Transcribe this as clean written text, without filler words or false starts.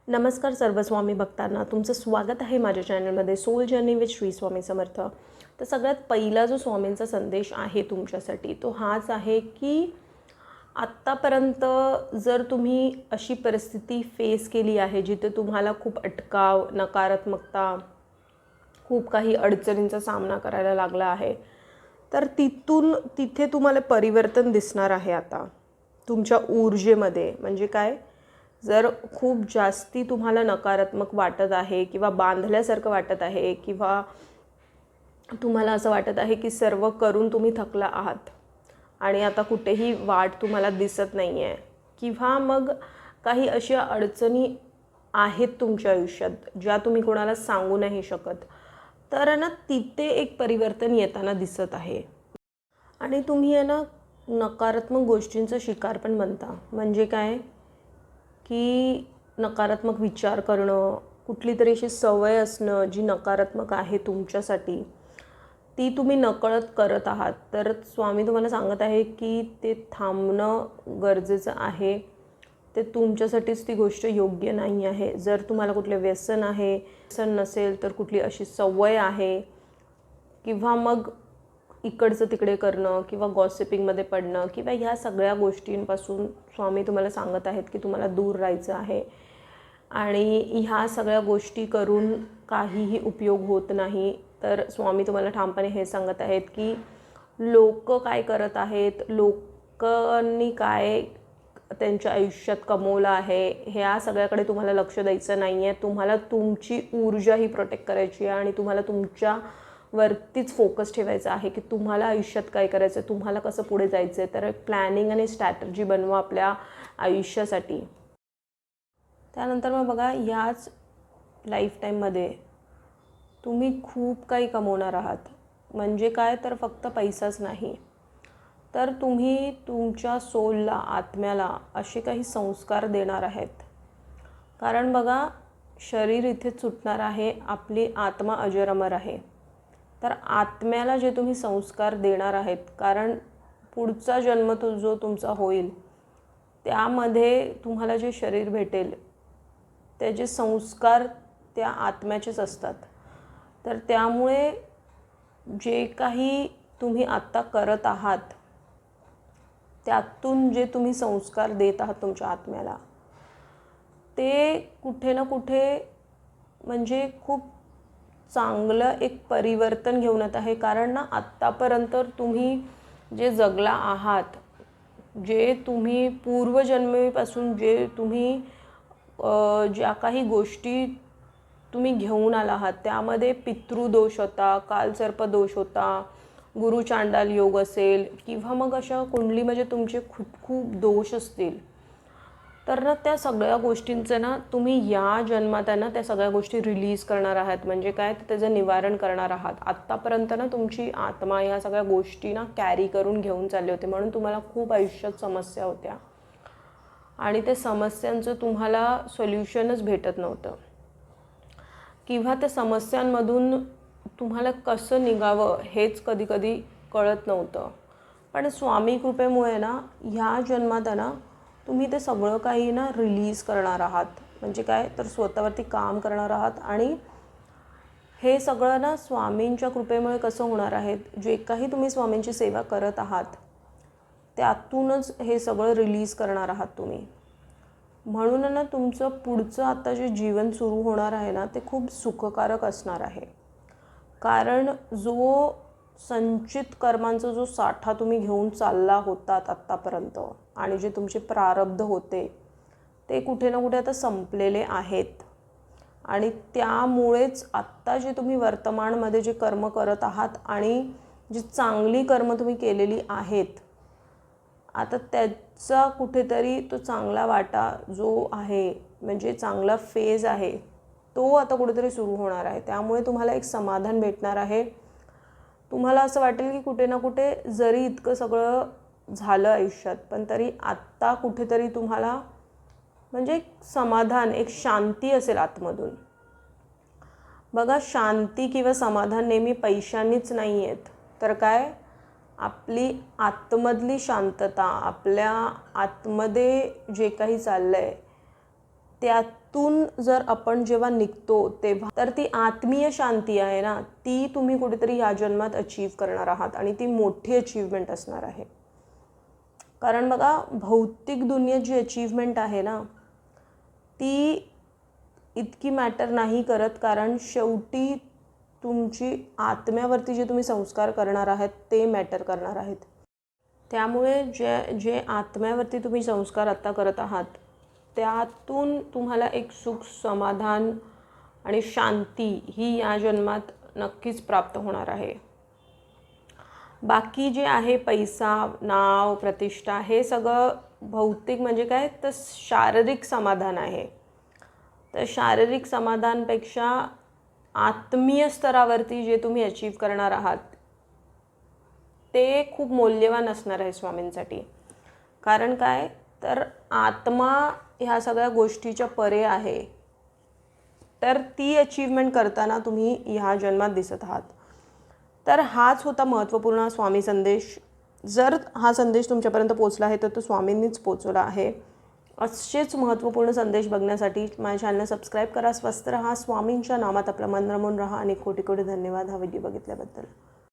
नमस्कार सर्व स्वामी भक्तांना, तुमचं स्वागत आहे माझ्या चॅनलमध्ये soul journey with Shri Swami Samarth. तर सगळ्यात पहिला जो स्वामींचा संदेश आहे तुमच्यासाठी तो हाच आहे की आत्तापर्यंत जर तुम्ही अशी परिस्थिती फेस केली आहे जिथे तुम्हाला खूप अटकाव, नकारात्मकता, खूप काही अडचणींचा सामना करायला लागला आहे, तर तिथे तुम्हाला परिवर्तन दिसणार आहे आता तुमच्या ऊर्जेमध्ये। म्हणजे काय, जर खूप जास्ती तुम्हाला नकारात्मक वाटत आहे किंवा बांधल्यासारखं वाटत आहे किंवा तुम्हाला असं वाटत आहे की सर्व करून तुम्ही थकला आहात आणि आता कुठेही वाट तुम्हाला दिसत नाही आहे, किंवा मग काही अशा अडचणी आहेत तुमच्या आयुष्यात ज्या तुम्ही कोणाला सांगू नाही शकत, तर ना तिथे एक परिवर्तन येताना दिसत आहे। आणि तुम्ही आहे ना नकारात्मक गोष्टींचा शिकार पण बनता। म्हणजे काय की नकारात्मक विचार करणं, कुठली तरी अशी सवय असणं जी नकारात्मक आहे तुमच्यासाठी, ती तुम्ही नकळत करत आहात। तर स्वामी तुम्हाला सांगत आहे की ते थांबणं गरजेचं आहे। ते तुमच्यासाठीच ती गोष्ट योग्य नाही आहे। जर तुम्हाला कुठले व्यसन आहे, व्यसन नसेल तर कुठली अशी सवय आहे, किंवा मग इकडचं तिकडे करणं किंवा गॉसिपिंगमध्ये पडणं किंवा ह्या सगळ्या गोष्टींपासून स्वामी तुम्हाला सांगत आहेत की तुम्हाला दूर राहायचं आहे। आणि ह्या सगळ्या गोष्टी करून काहीही उपयोग होत नाही। तर स्वामी तुम्हाला ठामपणे हे सांगत आहेत की लोक काय करत आहेत, लोकांनी काय त्यांच्या आयुष्यात कमवलं आहे, ह्या सगळ्याकडे तुम्हाला लक्ष द्यायचं नाही आहे। तुम्हाला तुमची ऊर्जा ही प्रोटेक्ट करायची आहे आणि तुम्हाला तुमच्या वरतीच फोकस ठेवायचा आहे की तुम्हाला आयुष्यात काय करायचं आहे, तुम्हाला कसं पुढे जायचं आहे। तर प्लॅनिंग आणि स्ट्रॅटर्जी बनवा आपल्या आयुष्यासाठी। त्यानंतर मग बघा, ह्याच लाईफटाईममध्ये तुम्ही खूप काही कमवणार आहात। म्हणजे काय, तर फक्त पैसाच नाही, तर तुम्ही तुमच्या सोलला, आत्म्याला असे काही संस्कार देणार आहेत। कारण बघा, शरीर इथेच सुटणार आहे, आपली आत्मा अजर अमर आहे। तर आत्म्याला जे तुम्ही संस्कार देणार आहेत, कारण पुढचा जन्म जो तुमचा होईल त्यामध्ये तुम्हाला जे शरीर भेटेल त्याचे संस्कार त्या आत्म्याचेच असतात। तर त्यामुळे जे काही तुम्ही आत्ता करत आहात त्यातून जे तुम्ही संस्कार देत आहात तुमच्या आत्म्याला, ते कुठे ना कुठे म्हणजे खूप चांगलं एक परिवर्तन घेऊन येत आहे। कारण ना आत्तापर्यंत तुम्ही जे जगला आहात, जे तुम्ही पूर्वजन्मीपासून जे तुम्ही ज्या काही गोष्टी तुम्ही घेऊन आला आहात, त्यामध्ये पितृदोष होता, कालसर्पदोष होता, गुरुचांडाल योग असेल, किंवा मग अशा कुंडली म्हणजे तुमचे खूप खूप दोष असतील, तर ना त्या सगळ्या गोष्टींचं ना तुम्ही या जन्मात आहे ना त्या सगळ्या गोष्टी रिलीज करणार आहात। म्हणजे काय, तर त्याचं निवारण करणार आहात। आत्तापर्यंत ना तुमची आत्मा ह्या सगळ्या गोष्टी ना कॅरी करून घेऊन चालले होते, म्हणून तुम्हाला खूप आयुष्यात समस्या होत्या आणि त्या समस्यांचं तुम्हाला सोल्युशनच भेटत नव्हतं, किंवा त्या समस्यांमधून तुम्हाला कसं निघावं हेच कधी कधी कळत नव्हतं। पण स्वामी कृपेमुळे ना ह्या जन्मात ना तुम्ही ते सगळं काही ना रिलीज करणार आहात। म्हणजे काय, तर स्वतःवरती काम करणार आहात। आणि हे सगळं ना स्वामींच्या कृपेमुळे कसं होणार आहे, जे काही तुम्ही स्वामींची सेवा करत आहात त्यातूनच हे सगळं रिलीज करणार आहात तुम्ही। म्हणून ना तुमचं पुढचं आता जे जीवन सुरू होणार आहे ना ते खूप सुखकारक असणार आहे। कारण जो संचित कर्मांचा जो साठा तुम्ही घेऊन चालला होतात आत्तापर्यंत, आणि जे तुमचे प्रारब्ध होते ते कुठे ना कुठे आता संपलेले आहेत। आणि त्यामुळेच आत्ता जे तुम्ही वर्तमानमध्ये जे कर्म करत आहात आणि जी चांगली कर्म तुम्ही केलेली आहेत, आता त्याचा कुठेतरी तो चांगला वाटा जो आहे, म्हणजे चांगला फेज आहे, तो आता कुठेतरी सुरू होणार आहे। त्यामुळे तुम्हाला एक समाधान भेटणार आहे। तुम्हाला असं वाटेल की कुठे ना कुठे जरी इतकं सगळं झालं आयुष्यात, पण तरी आत्ता कुठेतरी तुम्हाला म्हणजे एक समाधान, एक शांती असेल आतमधून। बघा, शांती किंवा समाधान नेहमी पैशांनीच नाही येत, तर काय, आपली आतमधली शांतता, आपल्या आतमध्ये जे काही चाललं आहे त्यात ह्यातून जर आपण जेव्हा निघतो तेव्हा तर ती आत्मीय शांती आहे ना, ती तुम्ही कुठेतरी ह्या जन्मात अचीव्ह करणार आहात आणि ती मोठी अचीव्हमेंट असणार आहे. कारण बघा, भौतिक दुनियेत जी अचीव्हमेंट आहे ना, ती इतकी मॅटर नाही करत, कारण शेवटी तुमची आत्म्यावरती जे तुम्ही संस्कार करणार आहात ते मॅटर करणार आहेत. त्यामुळे जे आत्म्यावरती तुम्ही संस्कार आत्ता करत आहात त्यातून तुम्हाला एक सुख, समाधान आणि शांती ही या जन्मात नक्कीच प्राप्त होणार आहे. बाकी जे आहे पैसा, नाव, प्रतिष्ठा, हे सगळं भौतिक म्हणजे काय, तर शारीरिक समाधान आहे. तर शारीरिक समाधानपेक्षा आत्मीय स्तरावरती जे तुम्ही अचीव्ह करणार आहात ते खूप मौल्यवान असणार आहे स्वामींसाठी. कारण काय, तर आत्मा ह्या सगळ्या गोष्टीच्या परे आहे. तर ती अचीव्हमेंट करताना तुम्ही ह्या जन्मात दिसत आहात. तर हाच होता महत्त्वपूर्ण स्वामी संदेश. जर हा संदेश तुमच्यापर्यंत पोचला आहे तर तो स्वामींनीच पोचवला आहे. असेच महत्त्वपूर्ण संदेश बघण्यासाठी माझ्या चॅनलला सबस्क्राईब करा. स्वस्थ रहा, स्वामींच्या नामात आपलं मन रमवून राहा आणि कोटी कोटी धन्यवाद हा व्हिडिओ बघितल्याबद्दल.